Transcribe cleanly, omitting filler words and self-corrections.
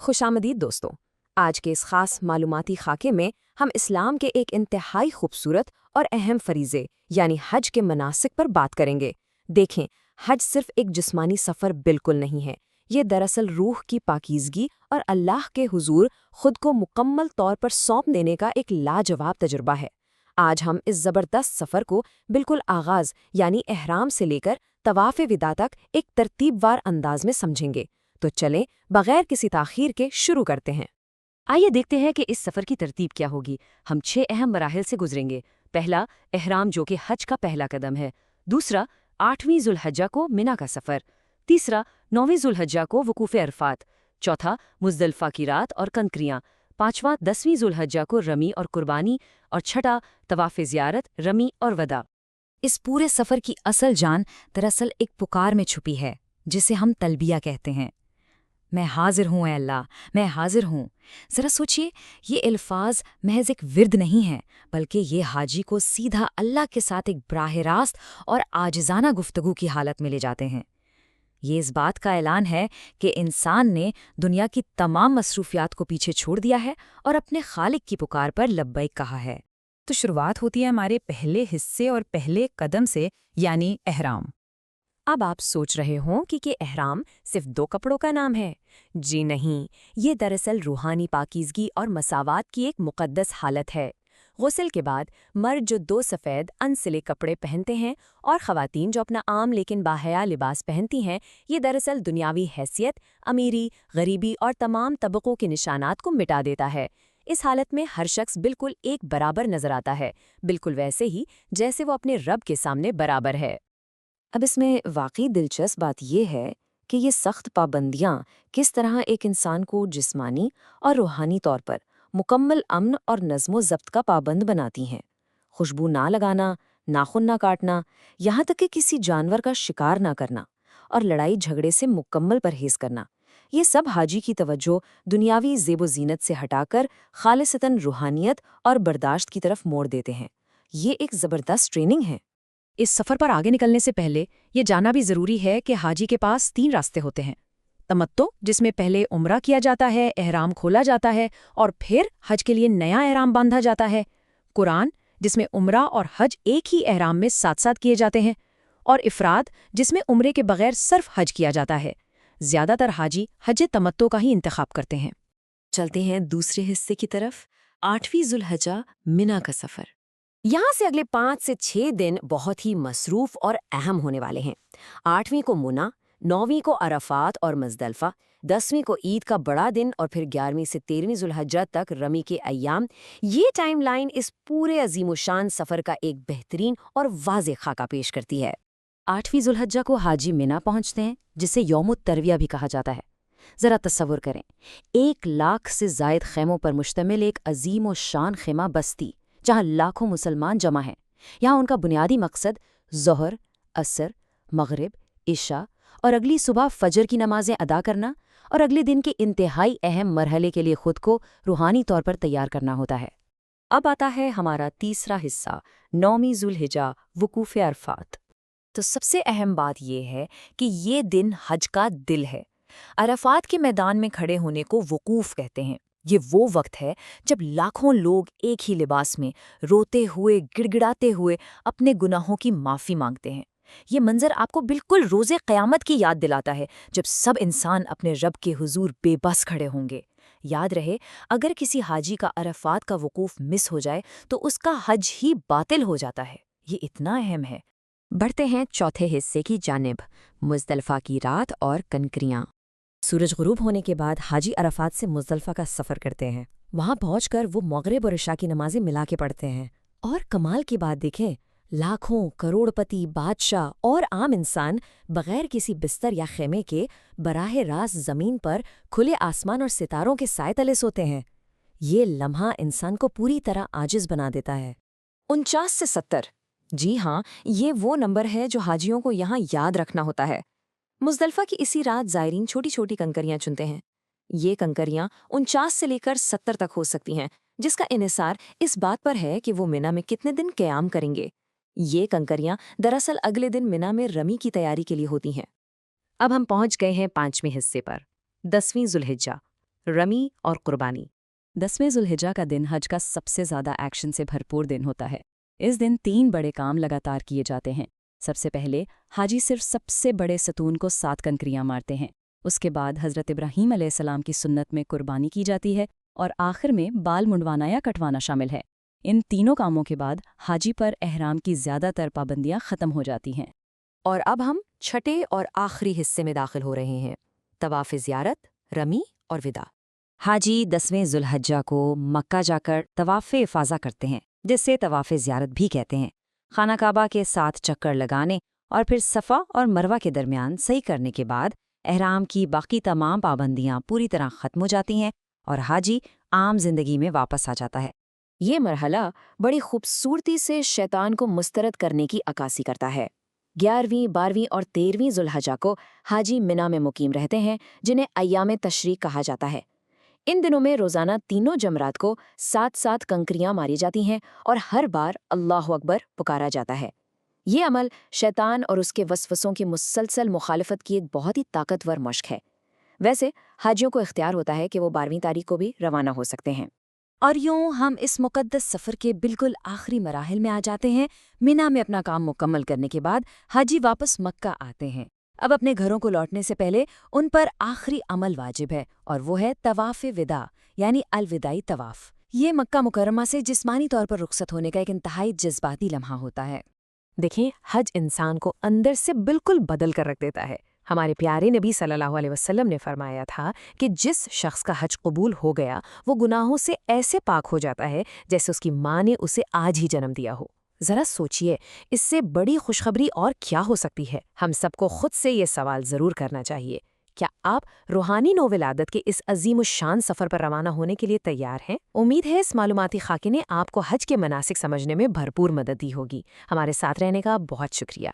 खुशामदीद दोस्तों। आज के इस खास मालूमाती खाके में हम इस्लाम के एक इंतहाई खूबसूरत और अहम फरीज़े यानी हज के मनासिक पर बात करेंगे। देखें, हज सिर्फ एक जिस्मानी सफ़र बिल्कुल नहीं है। ये दरअसल रूह की पाकीज़गी और अल्लाह के हुजूर खुद को मुकम्मल तौर पर सौंप देने का एक लाजवाब तजुर्बा है। आज हम इस ज़बरदस्त सफ़र को बिल्कुल आगाज़ यानी एहराम से लेकर तवाफ़े विदा तक एक तरतीबवार अंदाज में समझेंगे। तो चलें, बगैर किसी ताख़ीर के शुरू करते हैं। आइए देखते हैं कि इस सफ़र की तरतीब क्या होगी। हम 6 अहम मराहिल से गुजरेंगे। पहला, एहराम जो कि हज का पहला कदम है। दूसरा, 8वीं ज़ुल्हज्जा को मिना का सफ़र। तीसरा, 9वीं ज़ुल्हज्जा को वकूफ़े अरफात। चौथा, मुज़दलिफ़ा की रात और कंकरियाँ। पाँचवां, 10वीं ज़ुल्हज्जा को रमी और कुर्बानी। और छठा, तवाफ़े ज़ियारत, रमी और वदा। इस पूरे सफ़र की असल जान दरअसल एक पुकार में छुपी है, जिसे हम तलबिया कहते हैं। मैं हाजिर हूँ ऐ अल्लाह, मैं हाजिर हूँ। ज़रा सोचिए, ये अल्फाज महज एक विर्द नहीं है, बल्कि ये हाजी को सीधा अल्लाह के साथ एक बराह रास्त और आजिज़ाना गुफ्तगू की हालत में ले जाते हैं। ये इस बात का ऐलान है कि इंसान ने दुनिया की तमाम मसरूफियात को पीछे छोड़ दिया है और अपने खालिक की पुकार पर लब्बैक कहा है। तो शुरुआत होती है हमारे पहले हिस्से और पहले कदम से, यानी एहराम। अब आप सोच रहे हों कि एहराम सिर्फ 2 कपड़ों का नाम है। जी नहीं, ये दरअसल रूहानी पाकीज़गी और मसावात की एक मुक़द्दस हालत है। गुस्ल के बाद मर्द जो 2 सफ़ेद अनसिले कपड़े पहनते हैं और ख़वातीन जो अपना आम लेकिन बाहया लिबास पहनती हैं, ये दरअसल दुनियावी हैसियत, अमीरी, गरीबी और तमाम तबक़ों के निशानात को मिटा देता है। इस हालत में हर शख्स बिल्कुल एक बराबर नज़र आता है, बिल्कुल वैसे ही जैसे वो अपने रब के सामने बराबर है। अब इसमें वाकई दिलचस्प बात यह है कि ये सख्त पाबंदियां किस तरह एक इंसान को जिस्मानी और रूहानी तौर पर मुकम्मल अमन और नज़्म ज़ब्त का पाबंद बनाती हैं। खुशबू ना लगाना, नाखून ना काटना, यहाँ तक कि किसी जानवर का शिकार ना करना और लड़ाई झगड़े से मुकम्मल परहेज़ करना, ये सब हाजी की तवज्जो दुनियावी ज़ेब ज़ीनत से हटाकर खालिसतन रूहानियत और बर्दाश्त की तरफ मोड़ देते हैं। ये एक ज़बरदस्त ट्रेनिंग है। इस सफ़र पर आगे निकलने से पहले ये जानना भी ज़रूरी है कि हाजी के पास 3 रास्ते होते हैं। तमत्तो, जिसमें पहले उम्रा किया जाता है, एहराम खोला जाता है और फिर हज के लिए नया एहराम बांधा जाता है। कुरान, जिसमें उम्रा और हज एक ही एहराम में साथ साथ किए जाते हैं। और इफ़राद, जिसमें उम्रे के बगैर सिर्फ हज किया जाता है। ज़्यादातर हाजी हज तमत्तो का ही इंतखाब करते हैं। चलते हैं दूसरे हिस्से की तरफ। 8वीं ज़ुल्हज्जा मिना का सफ़र। यहाँ से अगले 5 से 6 दिन बहुत ही मसरूफ़ और अहम होने वाले हैं। 8वीं को मुना, 9वीं को अरफात और मुज़दलिफ़ा, 10वीं को ईद का बड़ा दिन और फिर 11वीं से 13वीं ज़ुल्हज्जा तक रमी के अय्याम। ये टाइमलाइन इस पूरे अजीमुशान सफ़र का एक बेहतरीन और वाज़ेह खाका पेश करती है। 8वीं ज़ुल्हज्जा को हाजी मिना पहुंचते हैं, जिसे यौमुत तरविया भी कहा जाता है। ज़रा तस्सवुर करें, 1 लाख से ज़ायद खेमों पर मुश्तमिल एक अजीम और शान खेमा बस्ती, जहाँ लाखों मुसलमान जमा हैं। यहाँ उनका बुनियादी मकसद ज़ोहर, असर, मगरिब, इशा और अगली सुबह फजर की नमाज़ें अदा करना और अगले दिन के इंतहाई अहम मरहले के लिए खुद को रूहानी तौर पर तैयार करना होता है। अब आता है हमारा तीसरा हिस्सा, 9वीं ज़ुल्हिज्जा, वकूफ़े अरफात। तो सबसे अहम बात यह है कि ये दिन हज का दिल है। अरफात के मैदान में खड़े होने को वकूफ़ कहते हैं। ये वो वक्त है जब लाखों लोग एक ही लिबास में रोते हुए, गिड़गिड़ाते हुए अपने गुनाहों की माफ़ी मांगते हैं। ये मंजर आपको बिल्कुल रोज़े क़यामत की याद दिलाता है, जब सब इंसान अपने रब के हुजूर बेबस खड़े होंगे। याद रहे, अगर किसी हाजी का अरफात का वकूफ़ मिस हो जाए तो उसका हज ही बातिल हो जाता है। ये इतना अहम है। बढ़ते हैं चौथे हिस्से की जानिब, मुज़दलिफ़ा की रात और कंकरियाँ। सूरज गुरूब होने के बाद हाजी अरफात से मुज़दलिफ़ा का सफ़र करते हैं। वहाँ पहुंचकर वो मगरिब और इशा की नमाज़ें मिला के पढ़ते हैं। और कमाल की बात देखें, लाखों करोड़पति, बादशाह और आम इंसान बग़ैर किसी बिस्तर या खेमे के बराह रास्त ज़मीन पर खुले आसमान और सितारों के साए तले सोते हैं। ये लम्हा इंसान को पूरी तरह आजिज़ बना देता है। 49 से 70, जी हाँ, ये वो नंबर है जो हाजियों को यहाँ याद रखना होता है। मुज़दलिफ़ा की इसी रात ज़ायरीन छोटी छोटी कंकरियाँ चुनते हैं। ये कंकरियाँ 49 से लेकर 70 तक हो सकती हैं, जिसका इन्हिसार इस बात पर है कि वो मिना में कितने दिन क़याम करेंगे। ये कंकरियाँ दरअसल अगले दिन मिना में रमी की तैयारी के लिए होती हैं। अब हम पहुंच गए हैं 5वें हिस्से पर, 10वीं ज़ुल्हिज्जा। رمی اور قربانی۔ 10ویں ذوالحجہ کا دن حج کا سب سے زیادہ ایکشن سے بھرپور دن ہوتا ہے۔ اس دن 3 بڑے کام لگاتار کیے جاتے ہیں۔ سب سے پہلے حاجی صرف سب سے بڑے ستون کو 7 کنکریاں مارتے ہیں۔ اس کے بعد حضرت ابراہیم علیہ السلام کی سنت میں قربانی کی جاتی ہے اور آخر میں بال منڈوانا یا کٹوانا شامل ہے۔ ان تینوں کاموں کے بعد حاجی پر احرام کی زیادہ تر پابندیاں ختم ہو جاتی ہیں۔ اور اب ہم چھٹے اور آخری حصے میں داخل ہو رہے ہیں، طواف زیارت، رمی اور وداع۔ حاجی 10ویں ذوالحجہ کو مکہ جا کر طواف افاضہ کرتے ہیں، جسے طواف زیارت بھی کہتے ہیں۔ خانہ کعبہ کے 7 چکر لگانے اور پھر صفا اور مروہ کے درمیان صحیح کرنے کے بعد احرام کی باقی تمام پابندیاں پوری طرح ختم ہو جاتی ہیں اور حاجی عام زندگی میں واپس آ جاتا ہے۔ یہ مرحلہ بڑی خوبصورتی سے شیطان کو مسترد کرنے کی عکاسی کرتا ہے۔ 11ویں، 12ویں اور 13ویں ذوالحجہ کو حاجی منا میں مقیم رہتے ہیں، جنہیں ایام تشریق کہا جاتا ہے۔ ان دنوں میں روزانہ تینوں جمرات کو 7 کنکریاں ماری جاتی ہیں اور ہر بار اللہ اکبر پکارا جاتا ہے۔ یہ عمل شیطان اور اس کے وسوسوں کی مسلسل مخالفت کی ایک بہت ہی طاقتور مشق ہے۔ ویسے حاجیوں کو اختیار ہوتا ہے کہ وہ 12ویں تاریخ کو بھی روانہ ہو سکتے ہیں۔ اور یوں ہم اس مقدس سفر کے بالکل آخری مراحل میں آ جاتے ہیں۔ منا میں اپنا کام مکمل کرنے کے بعد حاجی واپس مکہ آتے ہیں۔ اب اپنے گھروں کو لوٹنے سے پہلے ان پر آخری عمل واجب ہے اور وہ ہے طواف وداع یعنی الوداعی طواف۔ یہ مکہ مکرمہ سے جسمانی طور پر رخصت ہونے کا ایک انتہائی جذباتی لمحہ ہوتا ہے۔ دیکھیں، حج انسان کو اندر سے بالکل بدل کر رکھ دیتا ہے۔ ہمارے پیارے نبی صلی اللہ علیہ وسلم نے فرمایا تھا کہ جس شخص کا حج قبول ہو گیا وہ گناہوں سے ایسے پاک ہو جاتا ہے جیسے اس کی ماں نے اسے آج ہی جنم دیا ہو۔ ذرا سوچئے، اس سے بڑی خوشخبری اور کیا ہو سکتی ہے؟ ہم سب کو خود سے یہ سوال ضرور کرنا چاہیے، کیا آپ روحانی نوولادت کے اس عظیم الشان سفر پر روانہ ہونے کے لیے تیار ہیں؟ امید ہے اس معلوماتی خاکے نے آپ کو حج کے مناسک سمجھنے میں بھرپور مدد دی ہوگی۔ ہمارے ساتھ رہنے کا بہت شکریہ۔